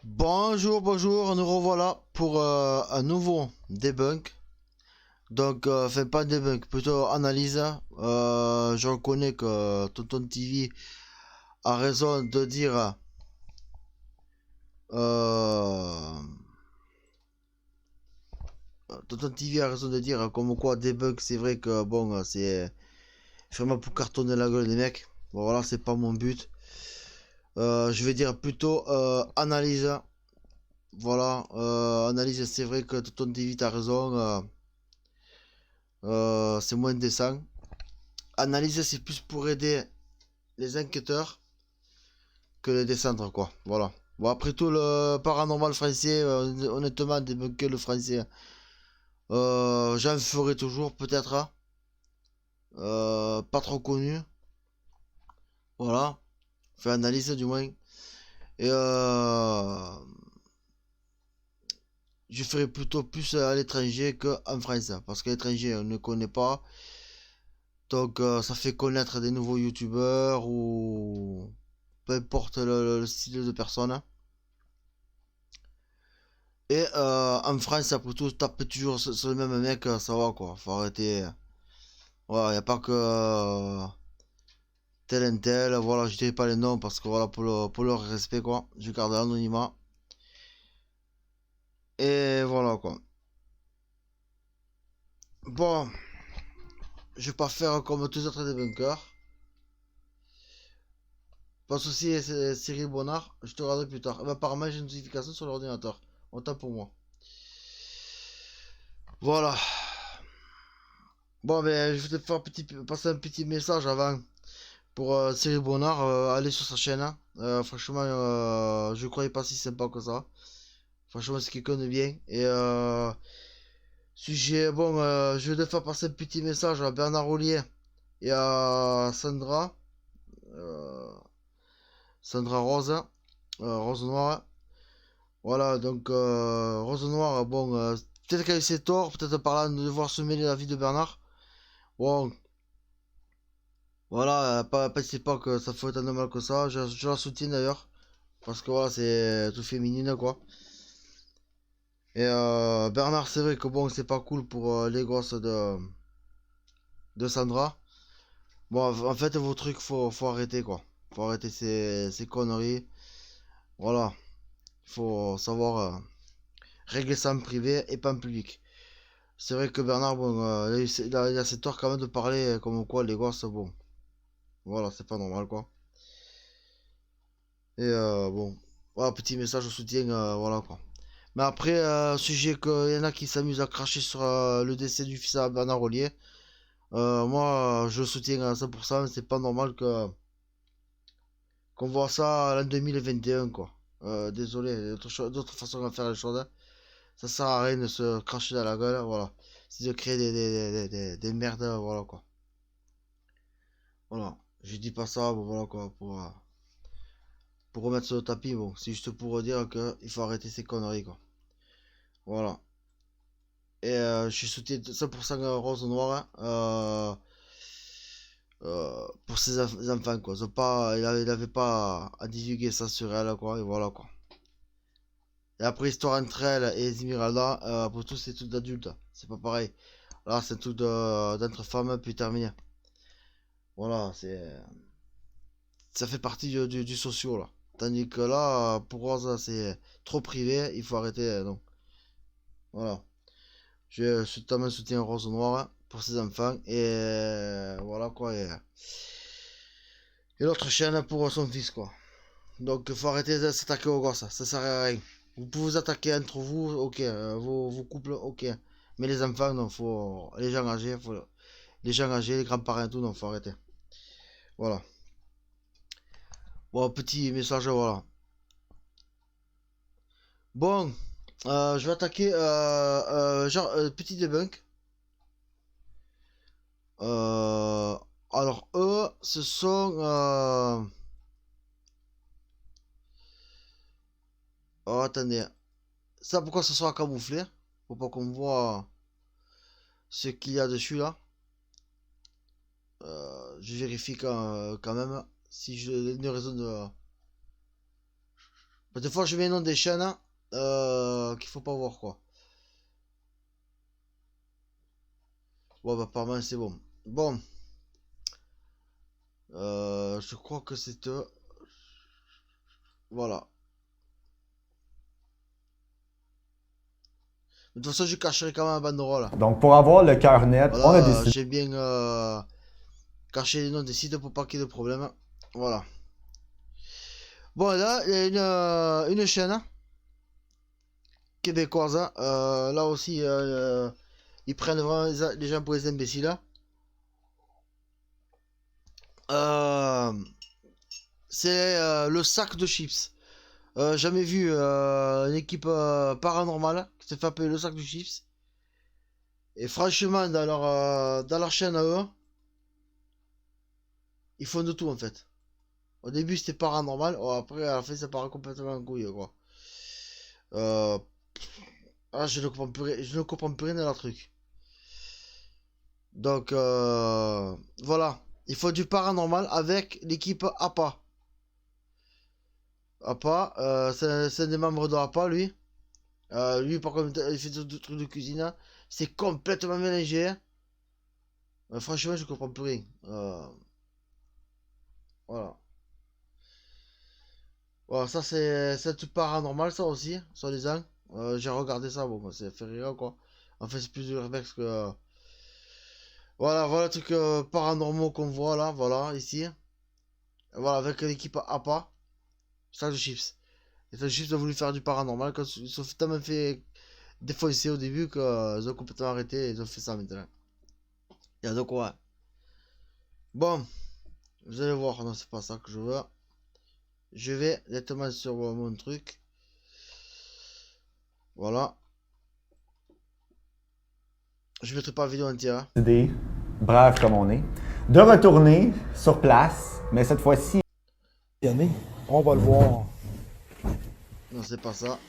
Bonjour, bonjour, nous revoilà pour un nouveau debunk. Donc, enfin pas debunk, plutôt analyse. Je reconnais que Tonton TV a raison de dire... Euh, Tonton TV a raison de dire comme quoi debunk, c'est vrai que bon, c'est vraiment pour cartonner la gueule des mecs. Bon voilà, c'est pas mon but. Je vais dire plutôt analyse. Voilà, analyse, c'est vrai que Tonton TV a raison. C'est moins décent. Analyser, c'est plus pour aider les enquêteurs que les descendre, quoi. Voilà. Bon, après tout, le paranormal français, honnêtement, débunker le français, j'en ferai toujours, peut-être. Hein. Pas trop connu. Voilà. Fait analyse, du moins. Et je ferai plutôt plus à l'étranger qu'en France. Parce qu'à l'étranger, on ne connaît pas. Donc, ça fait connaître des nouveaux youtubeurs ou peu importe le style de personne. Et en France, après tout, taper toujours sur le même mec, ça va quoi. Faut arrêter. Voilà, y a pas que tel et tel. Voilà, je dirais pas les noms parce que voilà, pour leur respect quoi. Je garde l'anonymat. Et voilà quoi. Bon, je vais pas faire comme tous les autres débunkers. Pas de soucis, c'est Cyril Bonnard. Je te regarderai plus tard. Apparemment, j'ai une notification sur l'ordinateur. Autant pour moi. Voilà. Bon, ben, je vais te faire passer un petit message avant. Pour Cyril Bonnard, aller sur sa chaîne. Hein. Franchement, je croyais pas si sympa que ça. Franchement, c'est quelqu'un de bien. Et sujet, bon, je vais te faire passer un petit message à Bernard Ollier et à Sandra. euh, Sandra Rose. Rose Noire. Voilà, donc Rose Noire, bon, peut-être qu'elle a eu ses torts, peut-être par là de devoir se mêler la vie de Bernard. Bon, voilà, pas, pensez pas que ça fait tant de mal que ça. Je la soutiens d'ailleurs. Parce que voilà, c'est tout féminine quoi. Et Bernard, c'est vrai que bon, c'est pas cool pour les gosses de Sandra. Bon, en fait, vos trucs, faut arrêter quoi. Faut arrêter ces conneries. Voilà. Il faut savoir régler ça en privé et pas en public. C'est vrai que Bernard, bon, il a cette tort quand même de parler comme quoi les gosses, bon. Voilà, c'est pas normal quoi. Et bon. Voilà, petit message de soutien, voilà quoi. Mais après, sujet qu'il y en a qui s'amusent à cracher sur le décès du fils à Bernard Ollier. Moi, je le soutiens à 100%. C'est pas normal que qu'on voit ça en 2021, quoi. Désolé, d'autres façons de faire les choses. Hein. Ça sert à rien de se cracher dans la gueule, voilà. C'est de créer des merdes, voilà quoi. Voilà. Je dis pas ça, bon, voilà quoi, pour remettre sur le tapis, bon. C'est juste pour dire qu'il faut arrêter ces conneries, quoi. Voilà. Et je suis soutien 100% Rose Noire. Hein. Pour ses enfants quoi. Il avait pas à divulguer ça sur elle quoi et voilà quoi. Et après histoire entre elle et Esmeralda, pour tous c'est tout d'adultes, c'est pas pareil. Là c'est tout d'entre femmes puis terminé. Voilà, ça fait partie du socio là. Tandis que là pour Rose c'est trop privé, il faut arrêter donc. Voilà. Je suis totalement soutien Rose Noire pour ses enfants et voilà quoi et l'autre chaîne pour son fils quoi. Donc faut arrêter de s'attaquer aux gosses, ça sert à rien. Vous pouvez vous attaquer entre vous, ok, vos couples, ok. Mais les enfants, non, faut. Les gens âgés, les gens âgés, les grands-parents, tout, non, faut arrêter. Voilà. Bon, petit message, voilà. Bon, je vais attaquer, petit debunk. Euh, alors, eux, ce sont. Oh, attendez. Ça, pourquoi ce sera camouflé? Faut pas qu'on voit ce qu'il y a dessus là. Je vérifie quand même si j'ai une raison de. Des fois, je mets le nom des chaînes qu'il faut pas voir, quoi. Ouais, bah, pas mal, c'est bon. Bon. Je crois que c'est... Voilà. De toute façon, je cacherai quand même la banderole. Donc, pour avoir le cœur net, on a Voilà, décidé j'ai bien caché les noms des sites pour pas qu'il y ait de problème. Voilà. Bon, là, il y a une chaîne québécoise. Là aussi, ils prennent vraiment les gens pour les imbéciles. C'est le sac de chips. Jamais vu une équipe paranormale qui s'est fait appeler le sac de chips. Et franchement, dans leur chaîne à eux, ils font de tout en fait. Au début c'était paranormal, oh, après à la fin ça part complètement en couille quoi. Euh... Ah, je ne comprends plus rien de leur truc. Donc voilà, il faut du paranormal avec l'équipe APA. APA, c'est un des membres de APA lui. Lui par contre il fait des trucs de cuisine. C'est complètement mélangé. Franchement je comprends plus rien. Voilà. Voilà, ça c'est tout paranormal ça aussi, soi-disant. J'ai regardé ça, bon, ça fait rire quoi. En fait, c'est plus du réflexe que. Voilà, voilà le truc paranormaux qu'on voit là, voilà, ici. Voilà, avec l'équipe APA, sac de chips. Et sac de chips a voulu faire du paranormal, quand ils sont tellement fait défoncer au début qu'ils ont complètement arrêté et ils ont fait ça maintenant. Il y a de quoi. Bon, vous allez voir, non, c'est pas ça que je veux. Je vais directement sur mon truc. Voilà. Je mettrai pas la vidéo entière. brave comme on est, de retourner sur place, mais cette fois-ci. Yannick, on va le voir. Non, c'est pas ça.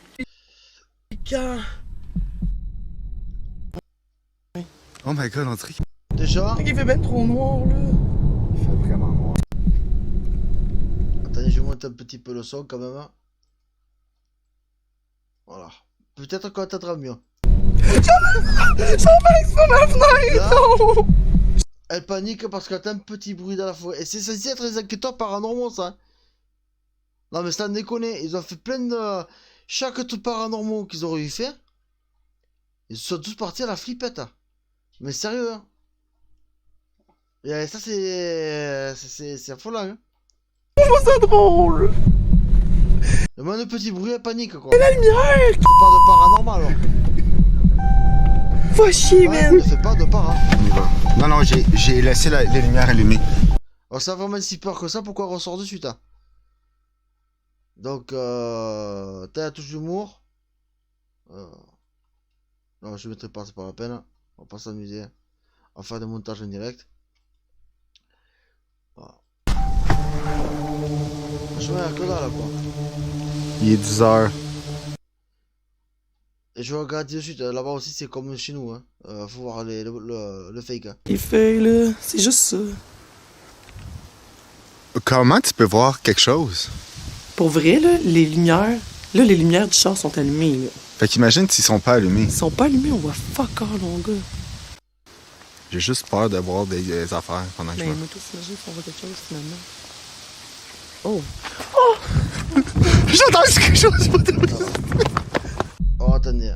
Quand? Oh my god, on dirait qu'il Déjà, Il fait bien trop noir là. Il fait vraiment noir. attendez, je monte un petit peu le son quand même. Voilà. Peut-être qu'on entendra mieux. Là, elle panique parce qu'elle entend un petit bruit dans la forêt. Et c'est censé être les enquêteurs paranormaux, ça. Non, mais ça déconne. Ils ont fait plein de. Chaque truc paranormaux qu'ils auraient eu fait, ils sont tous partis à la flippette. Mais sérieux, hein. Et ça, c'est affolant, hein. C'est drôle. Le moins de petit bruit, elle panique, quoi. La lumière. C'est pas de paranormal, alors. Va chier, Ouais, man. ne fais pas de para. y va. Non, non, j'ai laissé les lumières allumées. Alors, ça a vraiment si peur que ça, pourquoi on ressort de suite, hein. Donc, t'as la touche d'humour. Non, je mettrai pas, c'est pas la peine. On va pas s'amuser. On va faire des montages en direct. Voilà. Franchement, il y a que dalle, quoi. Il est 10h. Et je regarde de suite, là-bas aussi, c'est comme chez nous, hein. Faut voir le fake, hein. Il fait là, c'est juste ça. Comment tu peux voir quelque chose? Pour vrai là, les lumières du char sont allumées là. Fait qu'imagine s'ils sont pas allumés. Ils sont pas allumés, on voit fuck all mon gars. J'ai juste peur de voir des affaires pendant que je Mais me... moi tout s'imagine qu'on voit quelque chose finalement. Oh. J'ai entendu quelque chose! Oh, attendez.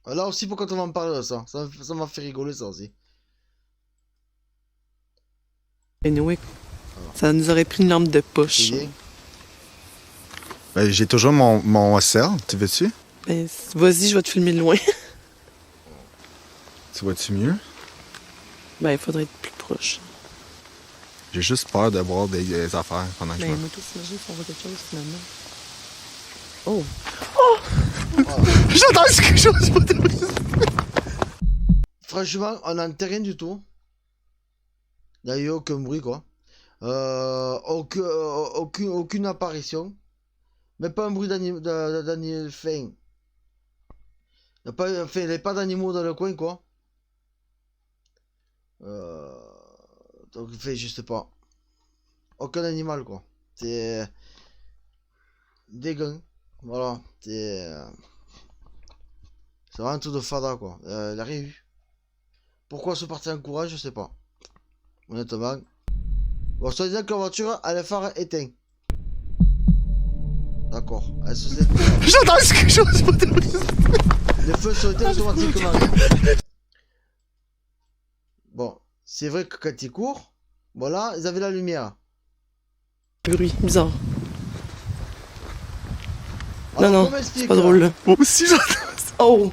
Là aussi, pourquoi on va en parler de ça? Ça m'a fait rigoler, ça aussi. Anyway, ça nous aurait pris une lampe de poche. C'est bien. Ben, j'ai toujours mon cell, tu veux-tu? Ben, vas-y, je vais te filmer de loin. Tu vois-tu mieux? Ben, il faudrait être plus proche. J'ai juste peur de voir des affaires pendant que je Mais me... moi tout s'imagine qu'on voit quelque chose finalement. Oh. J'ai entendu quelque chose! Franchement, on n'entend rien du tout. Il n'y a eu aucun bruit, quoi. Aucune apparition. Mais pas un bruit d'animal. Fin. Il n'y a pas d'animaux dans le coin, quoi. Donc, fait, je sais pas. Aucun animal, quoi. C'est. dégain. Voilà, c'est vraiment un truc de fada quoi. Il a rien eu. Pourquoi se partir en courage, je sais pas. Honnêtement. Bon, soit disant que la voiture a les phares éteints. D'accord. Elle se sait. J'entends quelque chose. Les feux sont éteints automatiquement. Bon, c'est vrai que quand ils courent, voilà, ils avaient la lumière. Bruit, bizarre. Alors, Non, non, comment c'est explique, pas drôle là. Moi aussi, j'entends. Oh!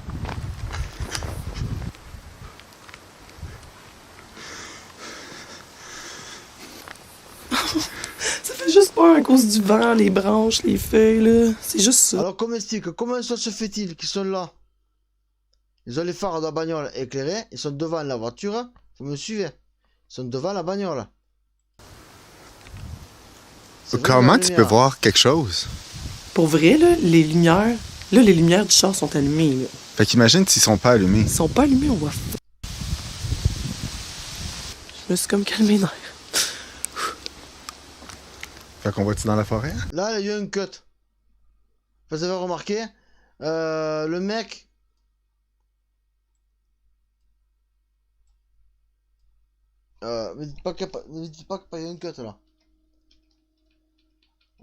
Ça fait juste peur à cause du vent, les branches, les feuilles, là. C'est juste ça. Alors, comment explique, comment ça se fait-il qu'ils sont là? Ils ont les phares de la bagnole éclairés, ils sont devant la voiture, vous me suivez? Ils sont devant la bagnole. C'est vrai, Comment la tu peux lumière. voir quelque chose? Pour vrai, là, les lumières du char sont allumées, là. Fait qu'imagine s'ils sont pas allumés. Ils sont pas allumés, on voit. Je me suis comme calmé nerfs. Fait qu'on va-tu dans la forêt? Là, il y a eu un cut. Vous avez remarqué, le mec. Me dites pas qu'il y a un cut là.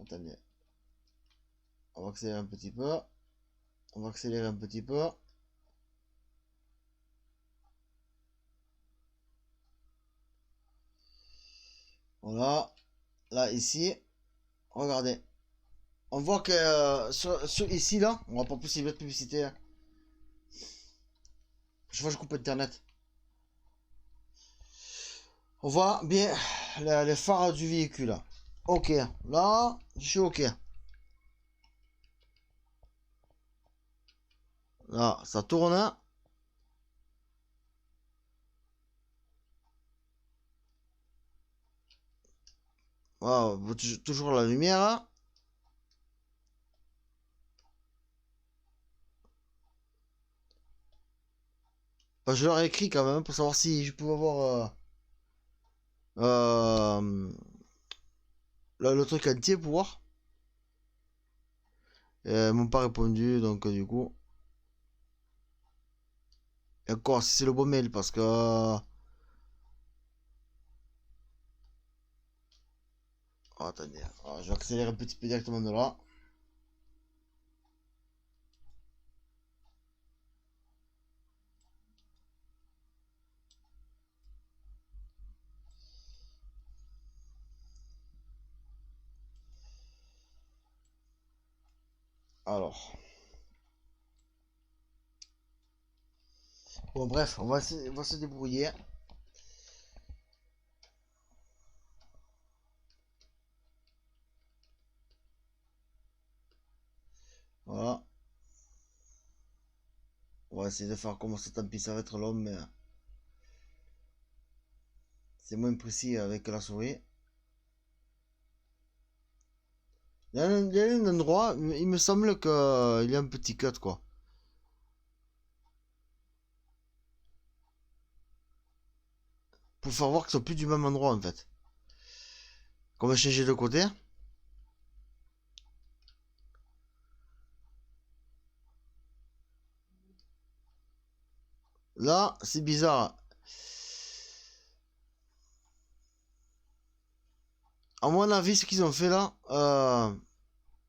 Attendez. On va accélérer un petit peu. On va accélérer un petit peu. Voilà. Là, ici. Regardez. On voit que ici, là, on va pas pousser de publicité. Hein. Je coupe internet. On voit bien les phares du véhicule. Là. Ok. Là, je suis ok. Là, ça tourne. Voilà, toujours la lumière. Enfin, je leur ai écrit quand même pour savoir si je pouvais avoir le truc entier pour voir. Et ils m'ont pas répondu, donc du coup. Et encore, si c'est le bon mail, parce que. Oh, attendez, je vais accélérer un petit peu directement de là. Alors. Bon, bref, on va se débrouiller. Voilà. On va essayer de faire comme ça, tant pis, ça va être long, mais. C'est moins précis avec la souris. Il y a un endroit, il me semble qu'il y a un petit cut, quoi. Pour faire voir qu'ils sont plus du même endroit, en fait. On va changer de côté. Là, c'est bizarre. À mon avis, ce qu'ils ont fait là,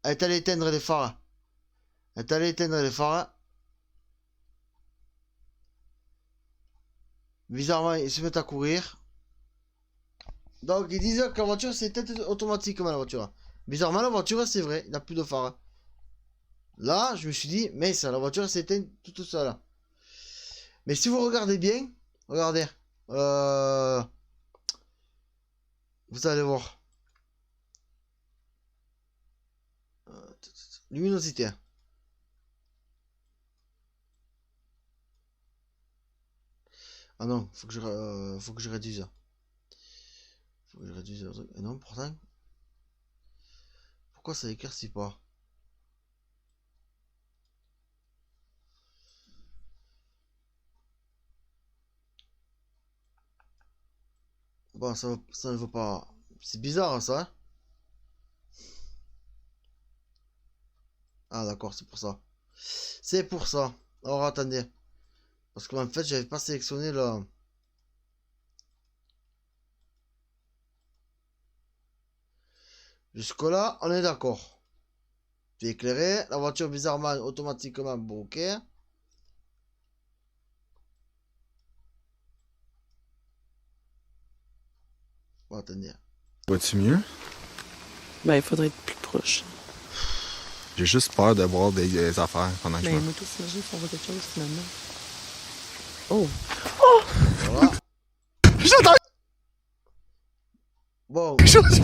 elle est allée éteindre les phares. Elle est allée éteindre les phares. Bizarrement, ils se mettent à courir. Donc, ils disent que la voiture s'est éteinte automatiquement, la voiture. Bizarrement, la voiture, c'est vrai, il n'a plus de phares. Là, je me suis dit, mais ça, la voiture s'est éteinte toute seule. Mais si vous regardez bien, regardez. Vous allez voir. Luminosité. Ah non, faut que je réduise. Faut que je réduise le truc. Et non, pourtant. Pourquoi ça éclaircit pas? Bon, ça ne veut pas. C'est bizarre ça. Hein. Ah d'accord, c'est pour ça. C'est pour ça. Alors attendez. Parce qu'en fait, j'avais pas sélectionné le... Jusque-là, on est d'accord. Puis éclairé. La voiture bizarrement automatiquement bloquée. Bon, attendez. Vois-tu mieux? Ben, il faudrait être plus proche. J'ai juste peur de voir des affaires pendant que je Ben, me... moi, tout s'imagine si on voit quelque chose, finalement. Oh! Voilà. J'entends Bon. quelque chose!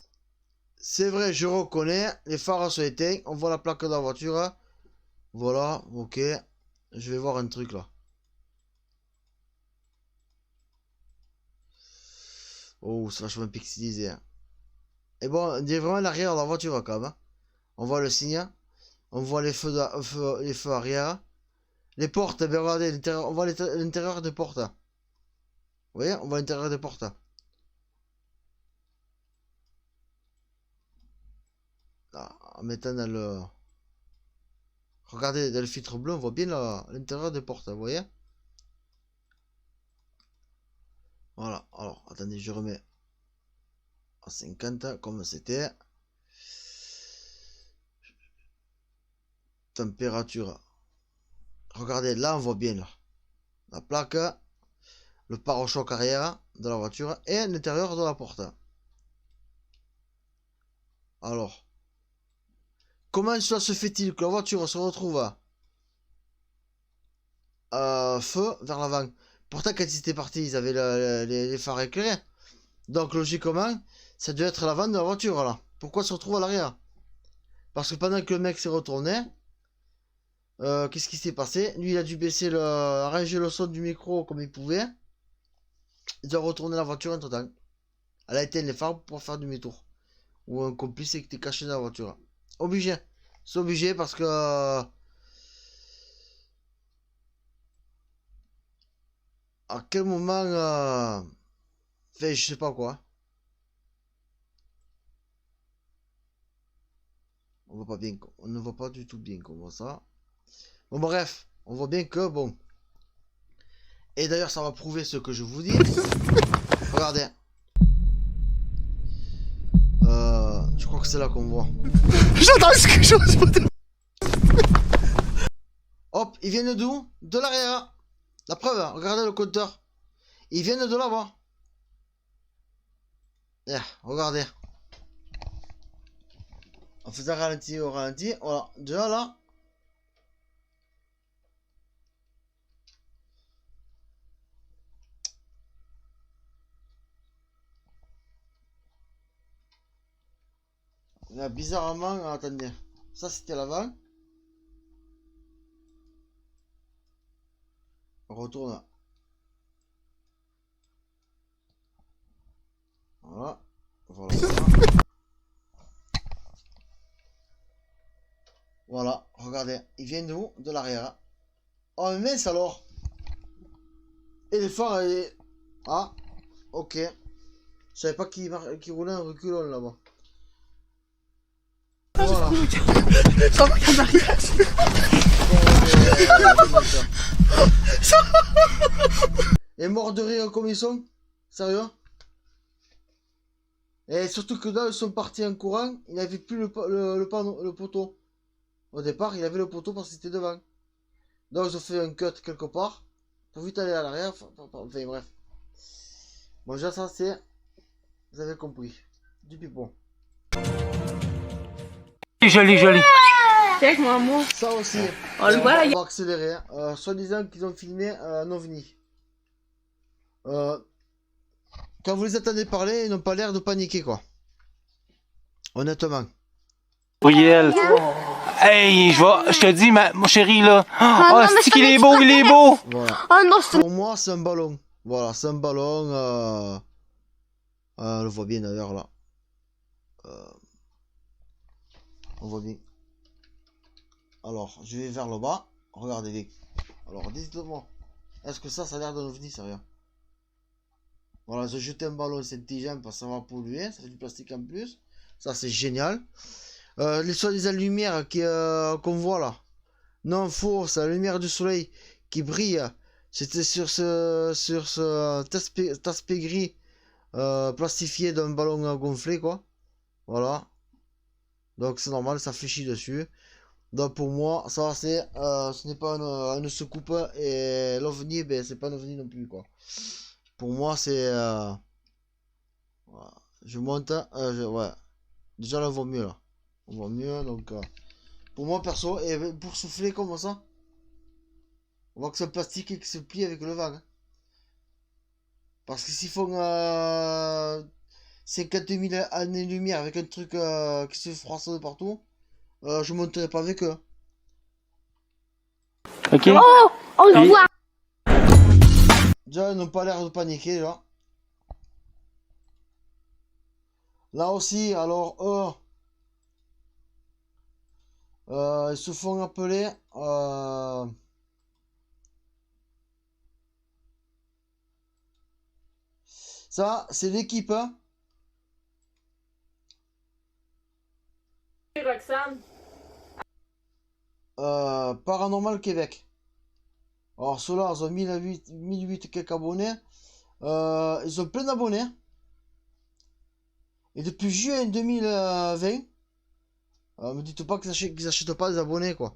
C'est vrai, je reconnais. Les phares sont éteints. On voit la plaque de la voiture. Voilà, ok. Je vais voir un truc là. Oh, c'est vachement pixelisé. Hein. Et bon, on dirait vraiment l'arrière de la voiture quand même. Hein. On voit le signe. On voit les feux, les feux arrière. Les portes, ben regardez, on voit l'intérieur des portes. Vous voyez, on voit l'intérieur des portes. Là, en mettant dans le... Regardez, dans le filtre bleu, on voit bien l'intérieur des portes, vous voyez? Voilà, alors, attendez, je remets à 50 comme c'était. Température. Regardez, là, on voit bien là. La plaque, le pare-choc arrière de la voiture et l'intérieur de la porte. Alors, comment cela se fait-il que la voiture se retrouve feu vers l'avant? Pourtant, quand ils étaient partis, ils avaient les phares éclairés. Donc, logiquement, ça doit être l'avant de la voiture, là. Pourquoi se retrouve à l'arrière? Parce que pendant que le mec s'est retourné, qu'est-ce qui s'est passé? Lui, il a dû baisser arranger le son du micro comme il pouvait. Il doit retourner la voiture entre temps. Elle a éteint les phares pour faire demi-tour. Ou un complice qui était caché dans la voiture. Obligé. C'est obligé parce que... à quel moment... Enfin, je sais pas quoi. On voit pas bien. On ne voit pas du tout bien comme ça. Bon, bref. On voit bien que, bon... Et d'ailleurs, ça va prouver ce que je vous dis. Regardez. Je crois que c'est là qu'on voit. J'entends quelque chose! Hop, ils viennent d'où? De l'arrière. La preuve, hein, regardez le compteur. Ils viennent de là-bas. Regardez. En faisant ralenti au ralenti. Voilà, déjà là. Là, bizarrement, attendez. Ça c'était l'avant. On retourne. Voilà. Voilà. Voilà, regardez. Il vient d'où? De l'arrière. Oh mais mince alors. Et les phares, ah, ok. Je savais pas qu'il roulait un reculon là-bas. Voilà. Ça va en arrière! Et mort de rire comme ils sont. Sérieux? Et surtout que là, ils sont partis en courant. Il n'avait plus le poteau. Au départ, il avait le poteau parce que c'était devant. Donc, ils ont fait un cut quelque part. Pour vite aller à l'arrière. Enfin, bref. Bon, déjà, ça, c'est... Vous avez compris. Du pipon. Joli, joli. C'est avec moi. Ça aussi. On le voit, On va accélérer. Soi-disant qu'ils ont filmé un ovni. Quand vous les entendez parler, ils n'ont pas l'air de paniquer, quoi. Honnêtement. Gabriel. Hey, je te dis, mon chéri, là. Oh, non, mais c'est qu'il est beau, il est beau. Voilà. Oh non, c'est... Pour moi, c'est un ballon. Voilà, c'est un ballon. On le voit bien d'ailleurs là. On voit bien. Alors, je vais vers le bas. Regardez. Alors, dites-moi. Est-ce que ça a l'air d'un ovni, sérieux? Voilà, je jette un ballon, c'est intelligent parce que ça va polluer. Ça fait du plastique en plus. Ça, c'est génial. les soi-disant lumières qu'on voit là. Non, faux, c'est la lumière du soleil qui brille. C'était sur cet aspect gris plastifié d'un ballon gonflé, quoi. Voilà. Donc c'est normal, ça fléchit dessus. Donc pour moi, ça c'est, ce n'est pas une soucoupe et l'ovni, ben c'est pas un ovni non plus, quoi. Pour moi, c'est, voilà. Je monte, ouais. Déjà là, on voit mieux là. On voit mieux, donc pour moi perso, et pour souffler comme ça, on voit que c'est un plastique et qui se plie avec le vent. Hein. Parce que s'ils font 50 000 années-lumière avec un truc qui se froisse de partout, je monterai pas avec eux. OK? On le voit. Déjà, ils n'ont pas l'air de paniquer là. Là aussi, alors eux, ils se font appeler ça, c'est l'équipe hein. Roxane. Paranormal Québec. Alors ceux-là, ils ont 1008 quelques abonnés. Ils ont plein d'abonnés. Et depuis juin 2020, me dites pas qu'ils achètent pas des abonnés quoi.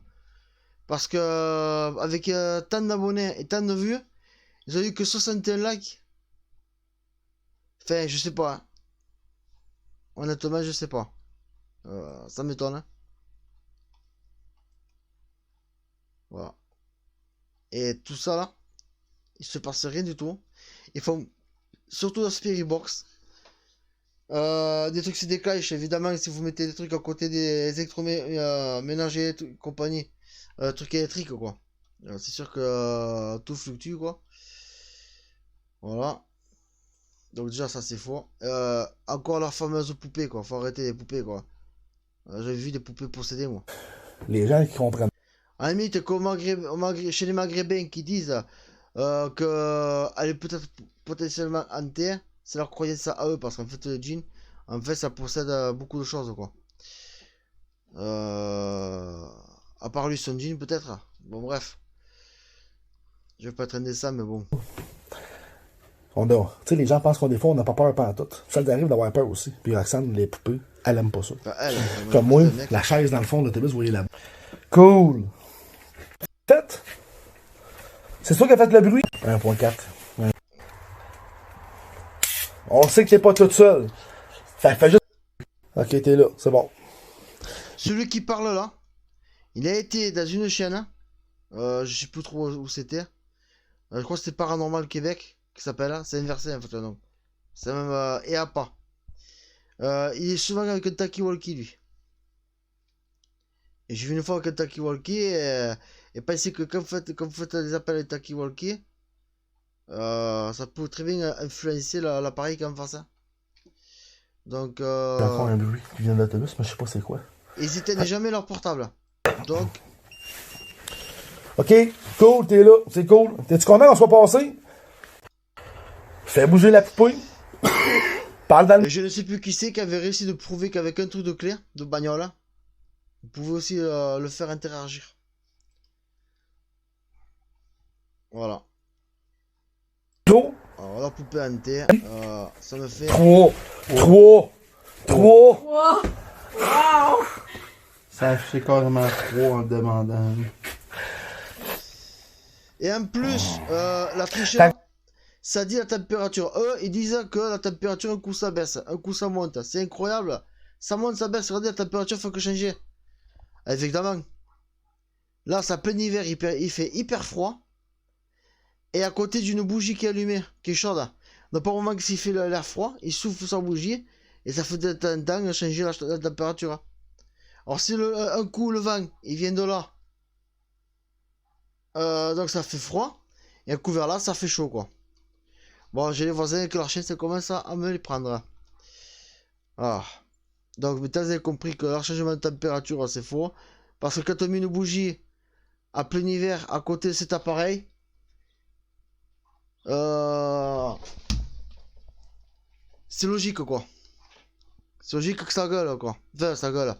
Parce que avec tant d'abonnés et tant de vues, ils ont eu que 61 likes. Enfin, je sais pas. Hein. Honnêtement, je sais pas. Ça m'étonne. Hein. Voilà. Et tout ça là, il se passe rien du tout. Ils font surtout la Spirit Box. Des trucs se déclenchent, évidemment, si vous mettez des trucs à côté des électroménagers et compagnie. Trucs électriques quoi. C'est sûr que tout fluctue quoi. Voilà. Donc déjà ça c'est faux. Encore la fameuse poupée quoi. Faut arrêter les poupées quoi. J'avais vu des poupées possédées moi. Les gens qui comprennent. À la limite, chez les Maghrébins qui disent qu'elle est peut-être potentiellement hantée, c'est leur croyance à eux, parce qu'en fait, le djinn, en fait, ça possède beaucoup de choses, quoi. À part lui, son djinn, peut-être. Bon, bref. Je vais pas traîner ça, mais bon. Tu sais, les gens pensent qu'on des fois, on n'a pas peur pantoute. Ça nous arrive d'avoir peur aussi. Puis Roxane, les poupées, elle aime pas ça. Enfin, elle, Comme moi, la chaise dans le fond de l'autobus, vous voyez là-bas. Cool! Tête! C'est toi qui as fait le bruit? 1.4. Ouais. On sait que t'es pas toute seule. Fais juste... Ok, t'es là, c'est bon. Celui qui parle là, il a été dans une chaîne, je sais plus trop où c'était. Je crois que c'était Paranormal Québec, qui s'appelle, hein. C'est inversé en fait le nom. C'est même EAPA. Il est souvent avec un talkie-walkie lui. Et j'ai vu une fois avec un talkie-walkie et pensé que quand vous faites des appels avec talkie-walkie, ça peut très bien influencer l'appareil qui est en face. Hein. Donc, Il y a encore un bruit qui vient de l'autobus, mais je sais pas c'est quoi. ils éteignent jamais leur portable. Donc, Ok, cool, t'es là, c'est cool. T'es-tu content qu'on soit passé? Fais bouger la poupée. Parle dans le... je ne sais plus qui c'est qui avait réussi de prouver qu'avec un truc de clé, de bagnole, vous pouvez aussi le faire interagir. Voilà. Alors la poupée hantée, ça me fait... 3. Ça affichait carrément 3 en demandant. Et en plus, la tricheur, ça dit la température. Eux, ils disent que la température, un coup ça baisse, un coup ça monte. C'est incroyable. Ça monte, ça baisse. Regardez, la température fait que changer. Évidemment. Là, c'est plein hiver, il fait hyper froid. Et à côté d'une bougie qui est allumée, qui est chaude. Donc, par moment que s'il fait l'air froid, il souffle sa bougie. Et ça fait de temps en temps changer la température. Alors, si un coup, le vent, il vient de là. Donc, ça fait froid. Et un coup vers là, ça fait chaud, quoi. Bon, j'ai les voisins que leur chien, ça commence à me les prendre. Ah. Donc, maintenant, vous avez compris que leur changement de température, c'est faux. Parce que quand on met une bougie à plein hiver à côté de cet appareil, c'est logique, quoi. C'est logique que ça gueule, quoi. Enfin, ça gueule.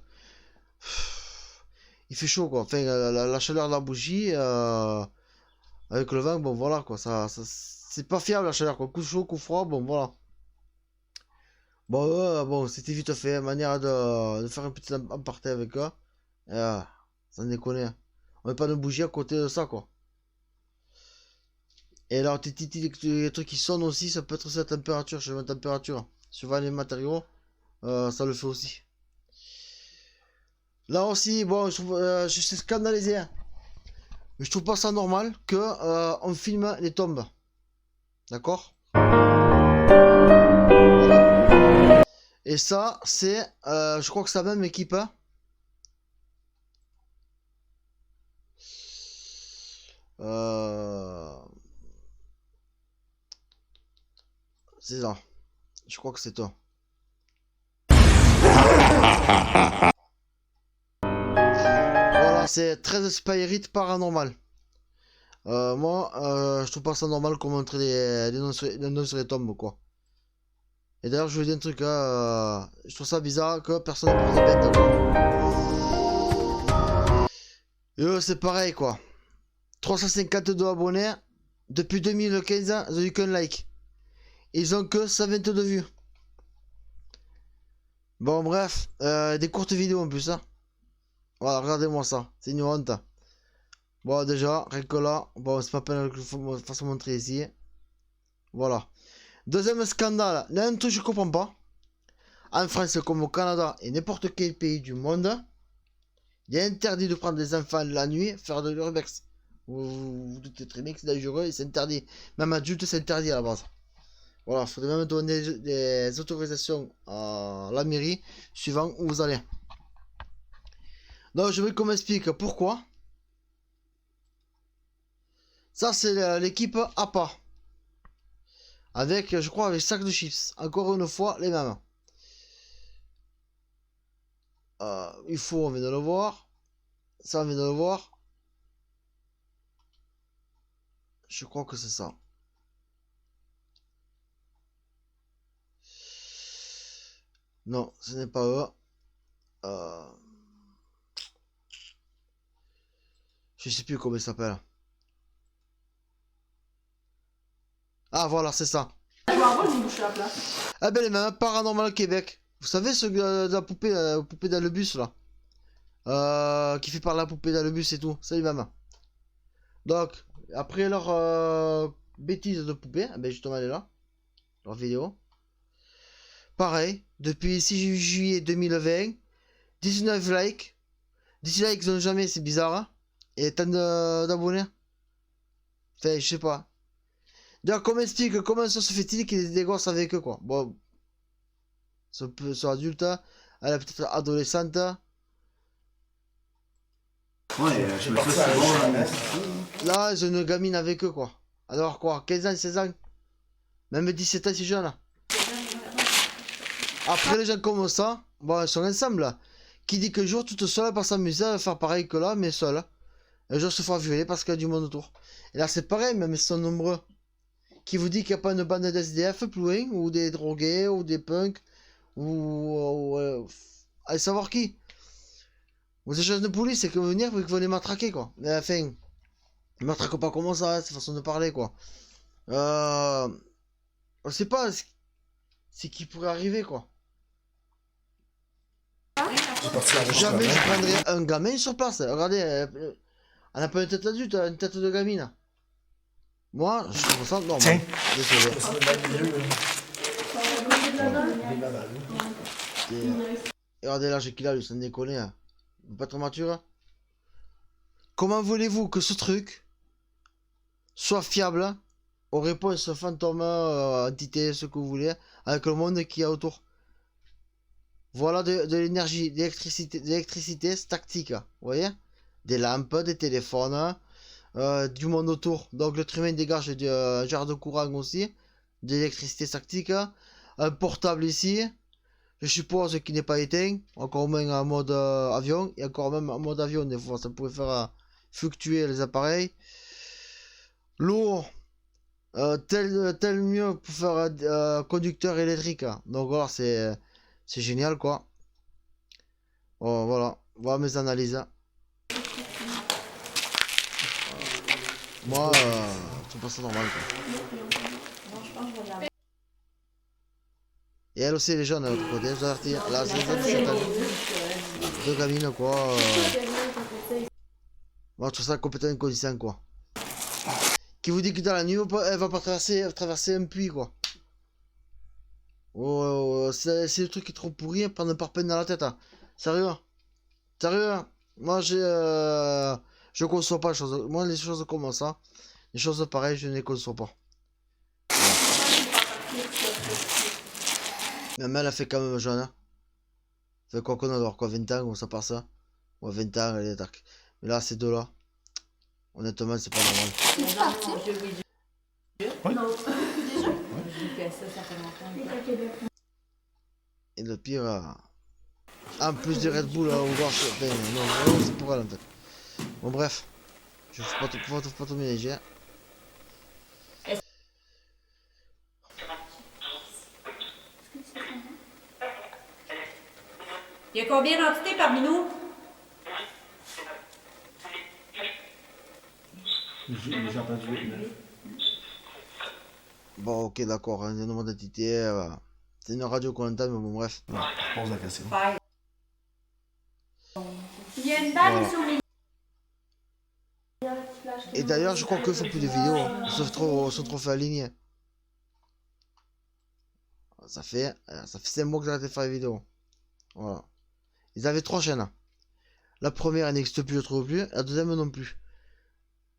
Il fait chaud quoi. Enfin, la chaleur de la bougie, avec le vent, bon voilà quoi. C'est pas fiable la chaleur quoi. Coup chaud, coup froid, bon voilà. Bon, bon, c'était vite fait. Manière de faire un petit aparté avec eux. Ça déconne. Hein. On met pas de bougie à côté de ça quoi. Et alors, les trucs qui sonnent aussi, ça peut être aussi la température. Je mets la température. Suivant les matériaux, ça le fait aussi. Là aussi, bon, je suis scandalisé. Hein. Mais je trouve pas ça normal que on filme les tombes. D'accord? Voilà. Et ça, c'est, je crois que c'est la même équipe. Hein. C'est ça. Je crois que c'est toi. Voilà, c'est 13 Spirit paranormal. Moi, je trouve pas ça normal qu'on montre des noms sur les tombes, quoi. Et d'ailleurs, je vous dis un truc, je trouve ça bizarre que personne ne prend des bêtes, quoi. Et eux, c'est pareil, quoi. 352 abonnés. Depuis 2015, ils ont eu qu'un like. Ils ont que 122 vues. Bon, bref, des courtes vidéos en plus, hein. Voilà, regardez-moi ça. C'est une honte. Bon, déjà, rien que là, bon, c'est pas peine que je fasse montrer ici. Voilà. Deuxième scandale. Là, un truc que je comprends pas. En France, comme au Canada et n'importe quel pays du monde, il est interdit de prendre des enfants la nuit, faire de l'urbex. Vous doutez très bien que c'est dangereux et c'est interdit. Même adulte, c'est interdit à la base. Voilà, il faudrait même donner des autorisations à la mairie suivant où vous allez. Donc, je veux qu'on m'explique pourquoi. Ça, c'est l'équipe APA. Avec, je crois, avec sac de chips. Encore une fois, les mêmes. Il faut, on vient de le voir. Ça, on vient de le voir. Je crois que c'est ça. Non, ce n'est pas eux. Je sais plus comment il s'appelle. Ah voilà, c'est ça. Ah ben les mêmes, Paranormal Québec. Vous savez ce de la poupée dans le bus là, qui fait par la poupée dans le bus et tout, c'est les mêmes. Donc après leur bêtise de poupée, ben justement elle est là, leur vidéo. Pareil, depuis 6 juillet 2020, 19 likes. 10 likes ils ont jamais, c'est bizarre. Hein, et tant d'abonnés. Enfin, je sais pas. D'ailleurs, comment explique, comment ça se fait-il qu'il y ait des gosses avec eux, quoi. Bon. Sont adultes, elle est peut-être adolescente. Ouais, je me fais souvent. Là, ils ont une gamine avec eux, quoi. Alors quoi, 15 ans, 16 ans. Même 17 ans, c'est jeune, là. Après, les gens comme ça, bon, ils sont ensemble, là. Qui dit que jour, toute seule, elle va s'amuser à faire pareil que là, mais seule. Un jour, se fera violer parce qu'il y a du monde autour. Et là, c'est pareil, même ils sont nombreux. Qui vous dit qu'il n'y a pas une bande d'SDF plus loin, ou des drogués, ou des punks, ou allez savoir qui. Vous êtes jeunes de police, c'est que vous venir, vous venez matraquer, quoi. Mais enfin, ils matraquent pas comment ça, c'est façon de parler, quoi. On sait pas ce qui pourrait arriver, quoi. Jamais je prendrais un gamin sur place. Regardez, on n'a pas une tête d'adulte, une tête de gamine. Moi, je trouve ça normal. Tiens. Désolé. Et regardez là, j'ai qu'il a lui, ça me déconne. Hein. Pas trop mature. Hein. Comment voulez-vous que ce truc soit fiable aux réponses fantômes, entités, ce que vous voulez, avec le monde qu'il y a autour? Voilà de l'énergie, d'électricité statique. Vous voyez? Des lampes, des téléphones. Du monde autour. Donc le humain dégage un genre de courant aussi, de l'électricité statique, un portable ici, je suppose qu'il n'est pas éteint, encore moins en mode avion, et encore même en mode avion des fois ça pouvait faire fluctuer les appareils. L'eau, tel mieux pour faire conducteur électrique. Donc voilà, c'est génial quoi. Oh, voilà, Voilà mes analyses. Hein. Moi, je trouve pas ça normal. Quoi. Et elle aussi, elle est jeune, de l'autre côté, je dois avertir. Là, c'est 17 ans. Deux gamines, quoi. Moi, je trouve ça complètement inconscient, quoi. Qui vous dit que dans la nuit, elle va pas traverser un puits, quoi. Oh, c'est le truc qui est trop pourri, hein, prendre un pare-peine dans la tête. Hein. Sérieux? Sérieux? Hein. Moi, je conçois pas les choses. Moi, les choses comme ça, les choses pareilles, je ne les conçois pas. Même elle a fait quand même jeune. Hein. Fait quoi qu'on adore, quoi, 20 ans, ou ça part ça? Ouais, 20 ans, elle est dark. Mais là, ces deux-là, honnêtement, c'est pas normal. Et le pire, en plus du Red Bull, on voit. Non, c'est pour elle en fait. Bon, bref, je ne pas tout mélanger. Il y a combien d'entités parmi nous? J'ai entendu 9. Bon, ok, d'accord, hein, le nombre d'entités. C'est une radio qu'on entend, mais bon, bref. Non, je pose la question. Il y a une balle sur les... Et d'ailleurs, je crois qu'ils font plus de vidéos. Hein. Ils sont trop fait aligner. Ça fait 5 mois que j'ai arrêté de faire les vidéos. Voilà. Ils avaient 3 chaînes. La première, elle n'existe plus, je trouve plus. La deuxième, non plus.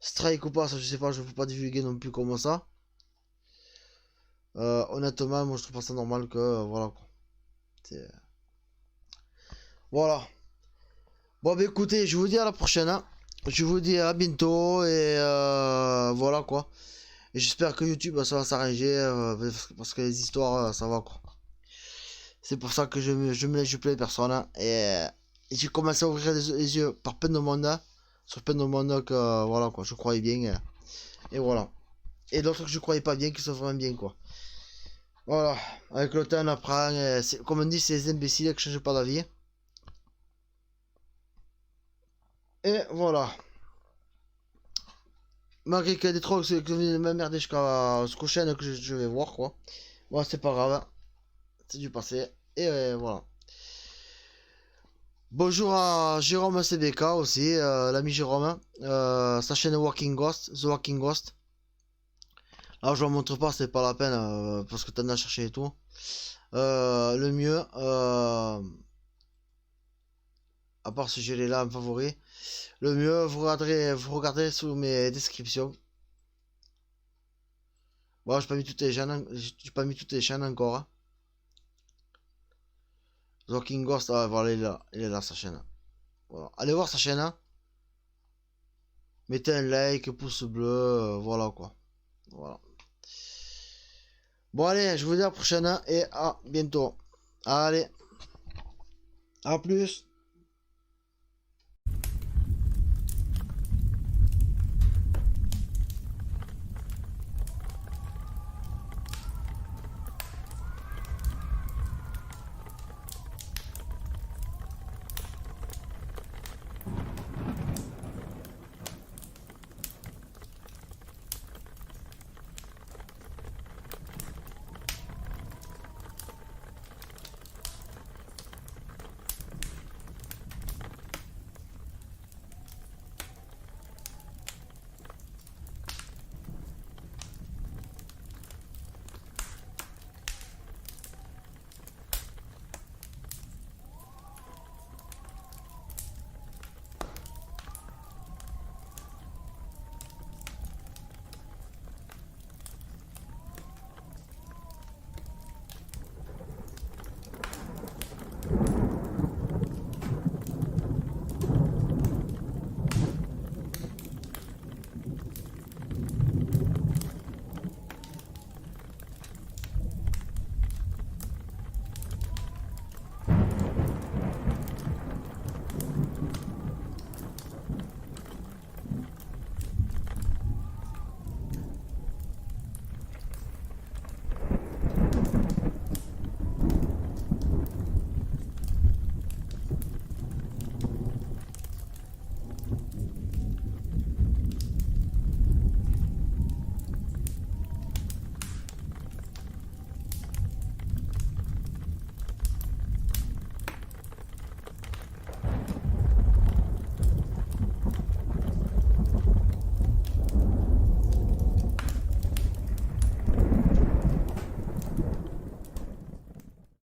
Strike ou pas, ça je sais pas, je ne peux pas divulguer non plus comme ça. Honnêtement, moi je trouve pas ça normal que. Voilà quoi. Voilà. Bon, bah écoutez, je vous dis à la prochaine. Hein. Je vous dis à bientôt. Et voilà quoi. Et j'espère que YouTube ça va s'arranger. Parce que les histoires, ça va quoi. C'est pour ça que je me laisse plein de personnes. Hein. Et j'ai commencé à ouvrir les yeux par plein de monde. Hein. Sur plein de monde que voilà quoi, je croyais bien. Et voilà. Et d'autres que je croyais pas bien qui sont vraiment bien quoi. Voilà. Avec le temps on apprend. Comme on dit, c'est les imbéciles qui changent pas d'avis. Et voilà. Malgré qu'il y a des trolls qui viennent m'emmerder jusqu'au chaîne que je vais voir quoi. Bon c'est pas grave. C'est du passé. Et voilà. Bonjour à Jérôme CBK aussi, l'ami Jérôme, sa chaîne Walking Ghost, The Walking Ghost. Alors je ne montre pas, c'est pas la peine, parce que t'en as cherché et tout. Le mieux, à part si je l'ai là en favori, le mieux, vous regardez sous mes descriptions. Bon, j'ai pas mis toutes les chaînes, encore. Hein. Walking Ghost, ah, voilà, il est là sa chaîne. Voilà. Allez voir sa chaîne. Hein. Mettez un like, pouce bleu, voilà quoi. Voilà. Bon allez, je vous dis à la prochaine hein, et à bientôt. Allez. À plus.